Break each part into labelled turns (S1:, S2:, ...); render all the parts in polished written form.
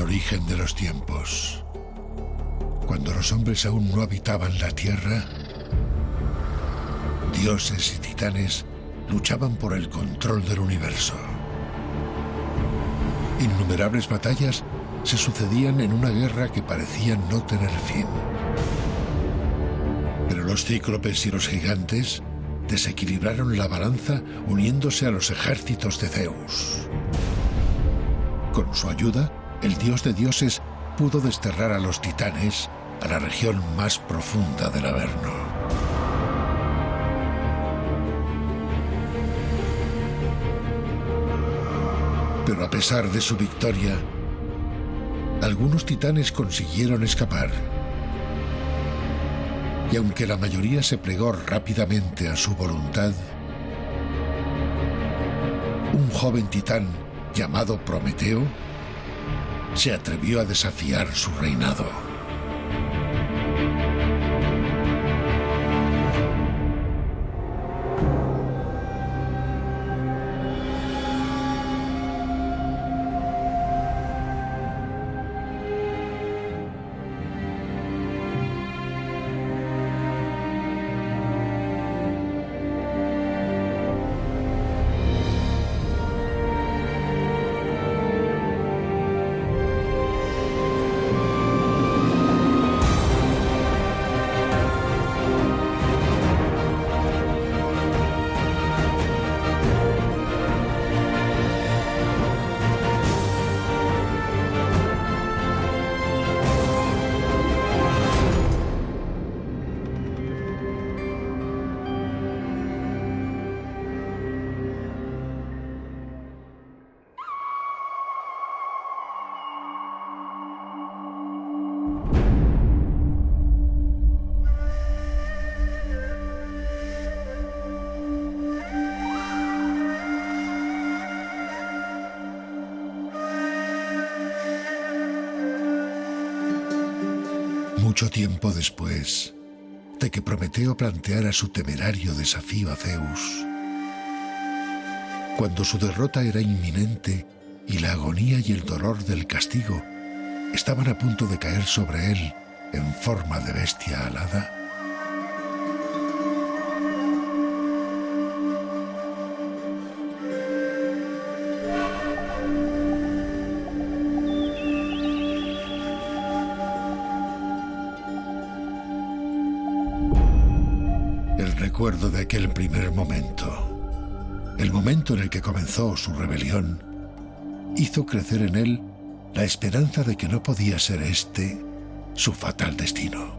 S1: origen de los tiempos. Cuando los hombres aún no habitaban la tierra, dioses y titanes luchaban por el control del universo. Innumerables batallas se sucedían en una guerra que parecía no tener fin. Pero los cíclopes y los gigantes desequilibraron la balanza uniéndose a los ejércitos de Zeus. Con su ayuda, el dios de dioses pudo desterrar a los titanes a la región más profunda del Averno. Pero a pesar de su victoria, algunos titanes consiguieron escapar. Y aunque la mayoría se plegó rápidamente a su voluntad, un joven titán llamado Prometeo se atrevió a desafiar su reinado. Mucho tiempo después de que Prometeo planteara su temerario desafío a Zeus, cuando su derrota era inminente y la agonía y el dolor del castigo estaban a punto de caer sobre él en forma de bestia alada, recuerdo de aquel primer momento, el momento en el que comenzó su rebelión, hizo crecer en él la esperanza de que no podía ser este su fatal destino.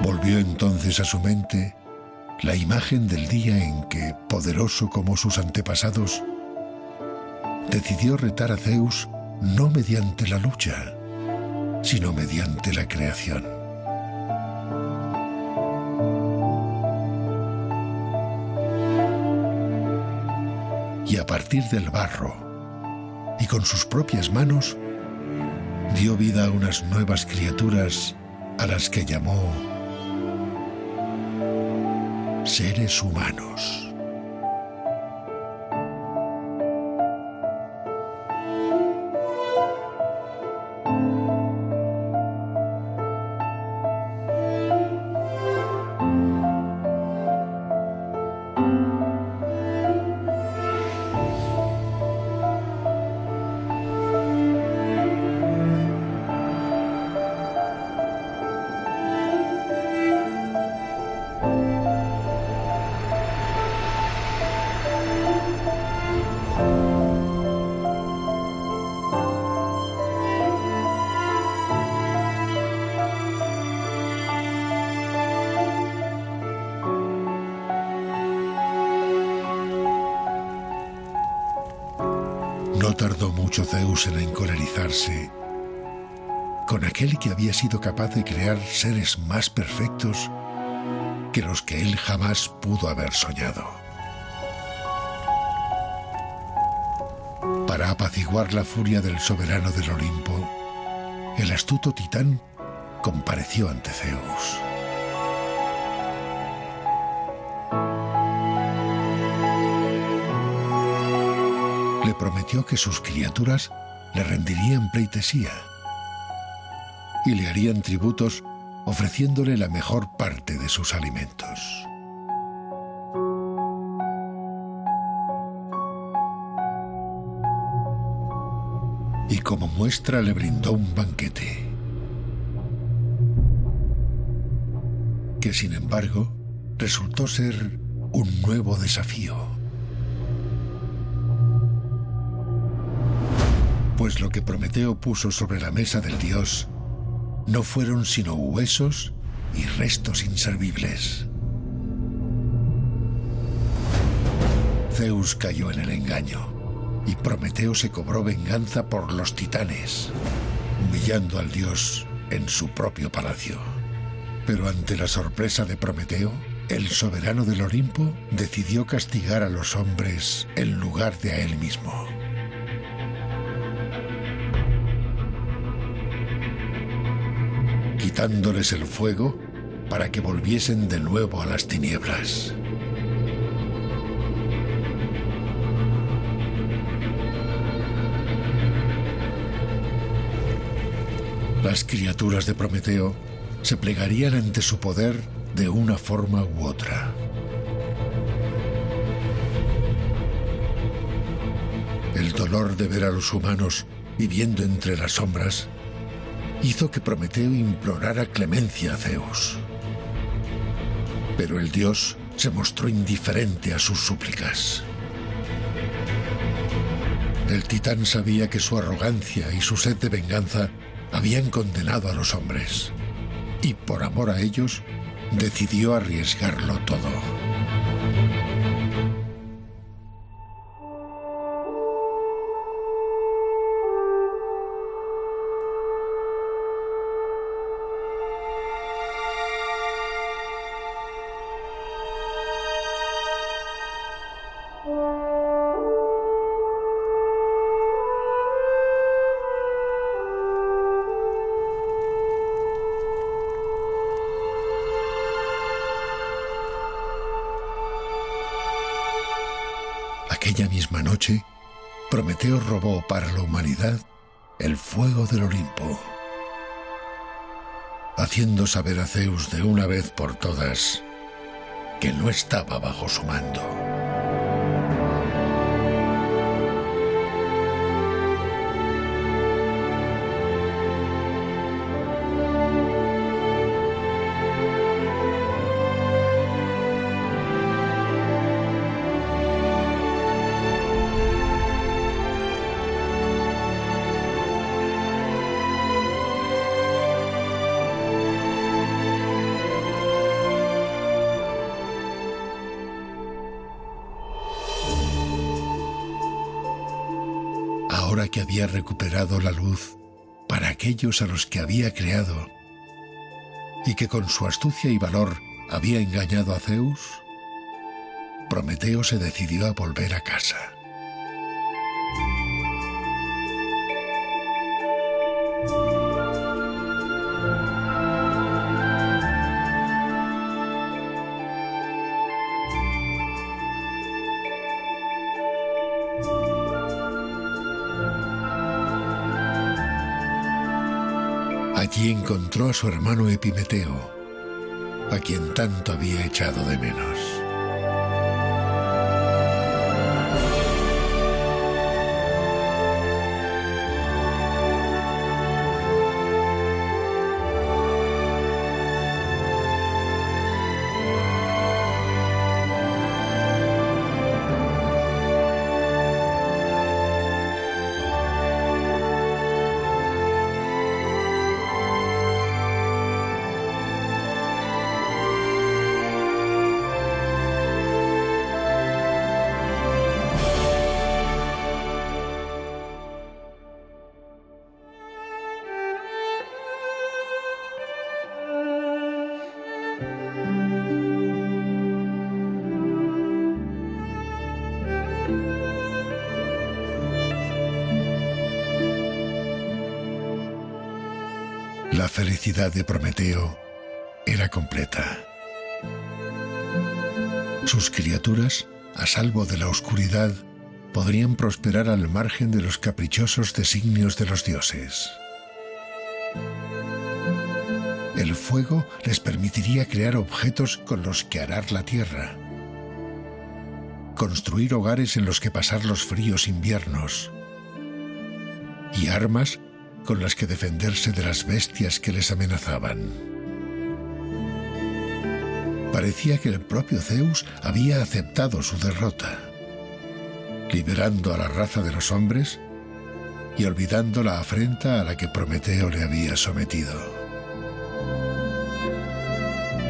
S1: Volvió entonces a su mente la imagen del día en que, poderoso como sus antepasados, decidió retar a Zeus no mediante la lucha, sino mediante la creación. Y a partir del barro, y con sus propias manos, dio vida a unas nuevas criaturas a las que llamó seres humanos. No tardó mucho Zeus en encolerizarse con aquel que había sido capaz de crear seres más perfectos que los que él jamás pudo haber soñado. Para apaciguar la furia del soberano del Olimpo, el astuto Titán compareció ante Zeus. Le prometió que sus criaturas le rendirían pleitesía y le harían tributos ofreciéndole la mejor parte de sus alimentos. Y como muestra le brindó un banquete, que sin embargo resultó ser un nuevo desafío. Pues lo que Prometeo puso sobre la mesa del dios no fueron sino huesos y restos inservibles. Zeus cayó en el engaño y Prometeo se cobró venganza por los titanes, humillando al dios en su propio palacio. Pero ante la sorpresa de Prometeo, el soberano del Olimpo decidió castigar a los hombres en lugar de a él mismo. Quitándoles el fuego para que volviesen de nuevo a las tinieblas. Las criaturas de Prometeo se plegarían ante su poder de una forma u otra. El dolor de ver a los humanos viviendo entre las sombras hizo que Prometeo implorara clemencia a Zeus. Pero el dios se mostró indiferente a sus súplicas. El titán sabía que su arrogancia y su sed de venganza habían condenado a los hombres, y por amor a ellos decidió arriesgarlo todo. Aquella misma noche, Prometeo robó para la humanidad el fuego del Olimpo, haciendo saber a Zeus de una vez por todas que no estaba bajo su mando. Ahora que había recuperado la luz para aquellos a los que había creado y que con su astucia y valor había engañado a Zeus, Prometeo se decidió a volver a casa. Allí encontró a su hermano Epimeteo, a quien tanto había echado de menos. La felicidad de Prometeo era completa. Sus criaturas, a salvo de la oscuridad, podrían prosperar al margen de los caprichosos designios de los dioses. El fuego les permitiría crear objetos con los que arar la tierra, construir hogares en los que pasar los fríos inviernos y armas con las que defenderse de las bestias que les amenazaban. Parecía que el propio Zeus había aceptado su derrota, liberando a la raza de los hombres y olvidando la afrenta a la que Prometeo le había sometido.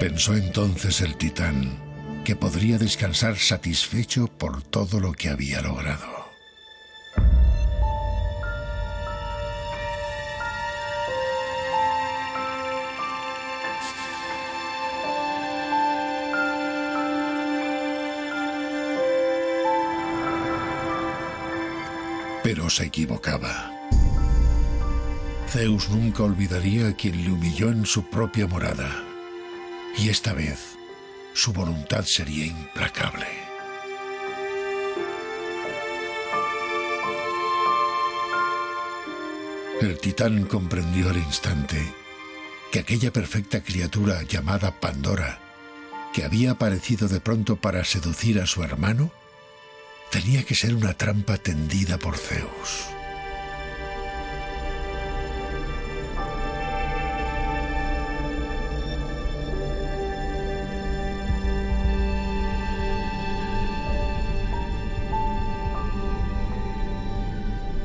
S1: Pensó entonces el titán que podría descansar satisfecho por todo lo que había logrado. Pero se equivocaba. Zeus nunca olvidaría a quien le humilló en su propia morada. Y esta vez, su voluntad sería implacable. El titán comprendió al instante que aquella perfecta criatura llamada Pandora, que había aparecido de pronto para seducir a su hermano, tenía que ser una trampa tendida por Zeus.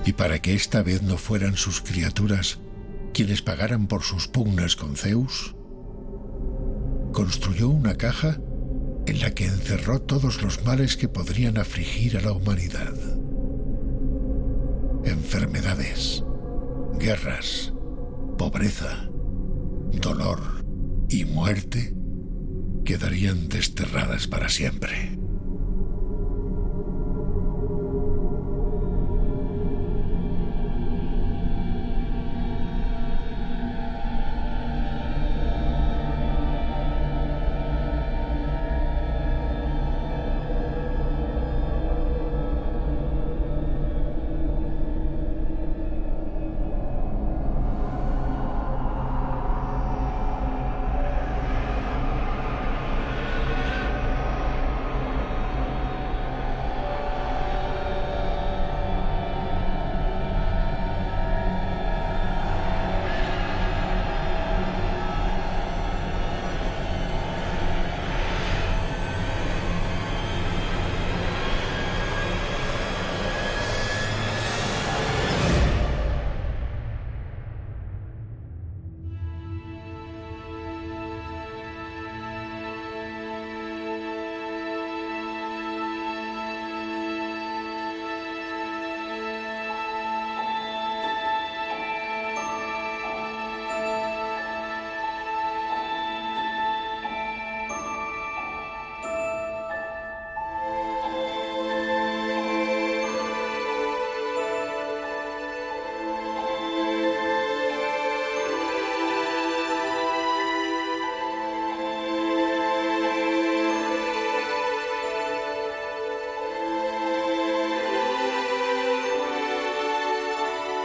S1: Y para que esta vez no fueran sus criaturas quienes pagaran por sus pugnas con Zeus, construyó una caja en la que encerró todos los males que podrían afligir a la humanidad. Enfermedades, guerras, pobreza, dolor y muerte quedarían desterradas para siempre.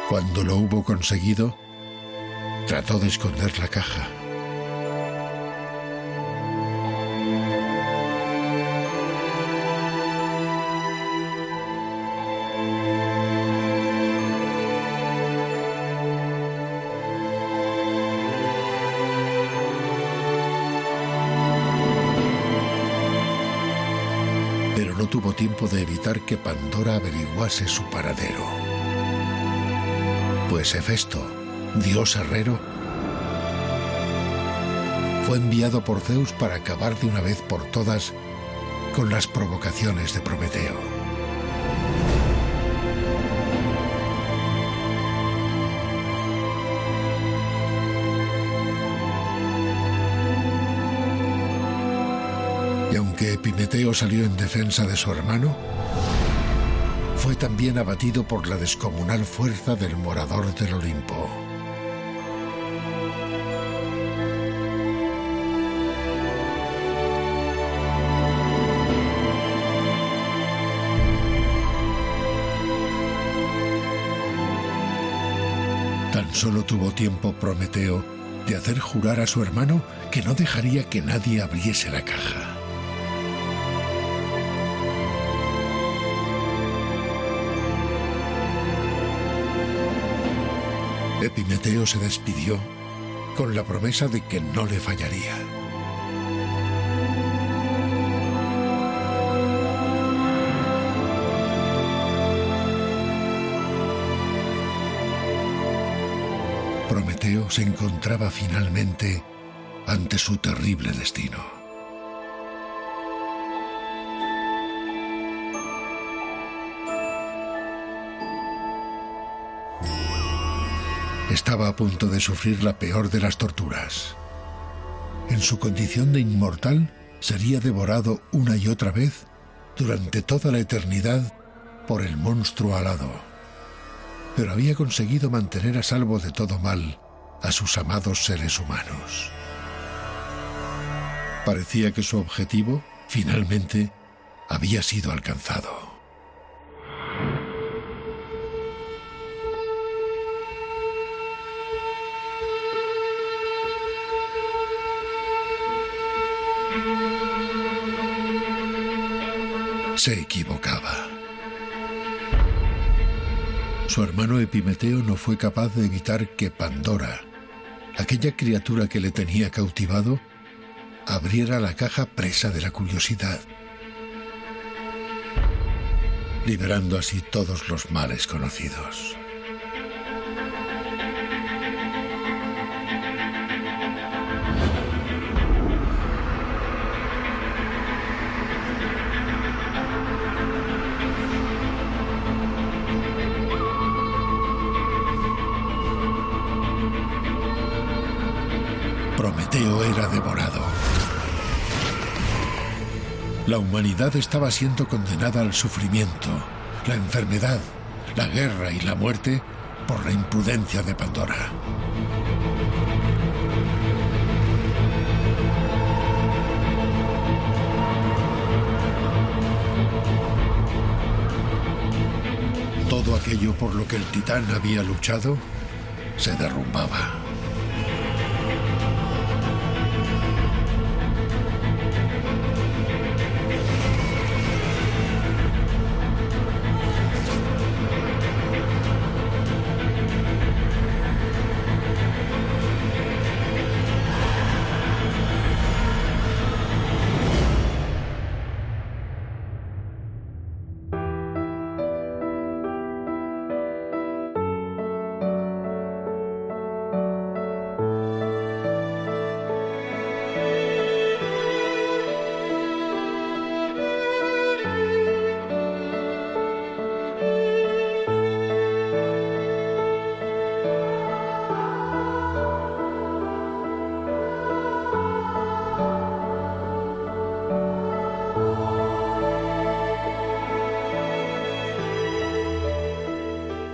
S1: Cuando lo hubo conseguido, trató de esconder la caja. Pero no tuvo tiempo de evitar que Pandora averiguase su paradero. Pues Hefesto, dios herrero, fue enviado por Zeus para acabar de una vez por todas con las provocaciones de Prometeo. Y aunque Epimeteo salió en defensa de su hermano, fue también abatido por la descomunal fuerza del morador del Olimpo. Tan solo tuvo tiempo Prometeo de hacer jurar a su hermano que no dejaría que nadie abriese la caja. Epimeteo se despidió con la promesa de que no le fallaría. Prometeo se encontraba finalmente ante su terrible destino. Estaba a punto de sufrir la peor de las torturas. En su condición de inmortal, sería devorado una y otra vez durante toda la eternidad por el monstruo alado. Pero había conseguido mantener a salvo de todo mal a sus amados seres humanos. Parecía que su objetivo, finalmente, había sido alcanzado. Se equivocaba. Su hermano Epimeteo no fue capaz de evitar que Pandora, aquella criatura que le tenía cautivado, abriera la caja presa de la curiosidad, liberando así todos los males conocidos. Prometeo era devorado. La humanidad estaba siendo condenada al sufrimiento, la enfermedad, la guerra y la muerte por la imprudencia de Pandora. Todo aquello por lo que el titán había luchado se derrumbaba.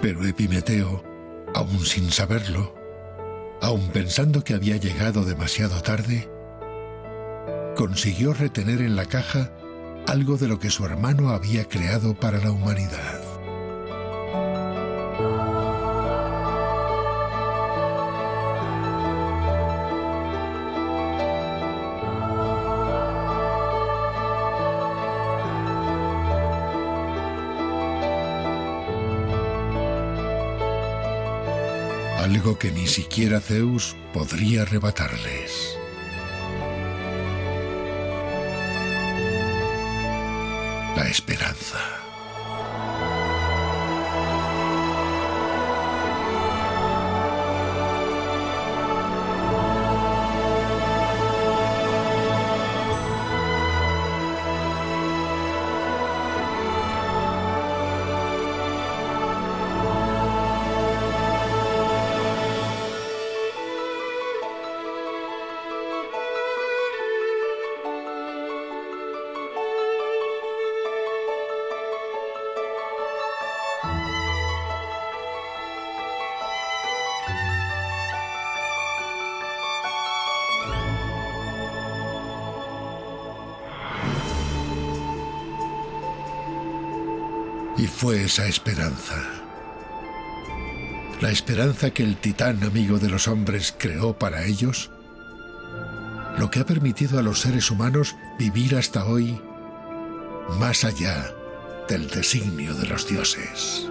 S1: Pero Epimeteo, aún sin saberlo, aún pensando que había llegado demasiado tarde, consiguió retener en la caja algo de lo que su hermano había creado para la humanidad. Algo que ni siquiera Zeus podría arrebatarles. La esperanza. Y fue esa esperanza la esperanza que el titán amigo de los hombres creó para ellos, lo que ha permitido a los seres humanos vivir hasta hoy más allá del designio de los dioses.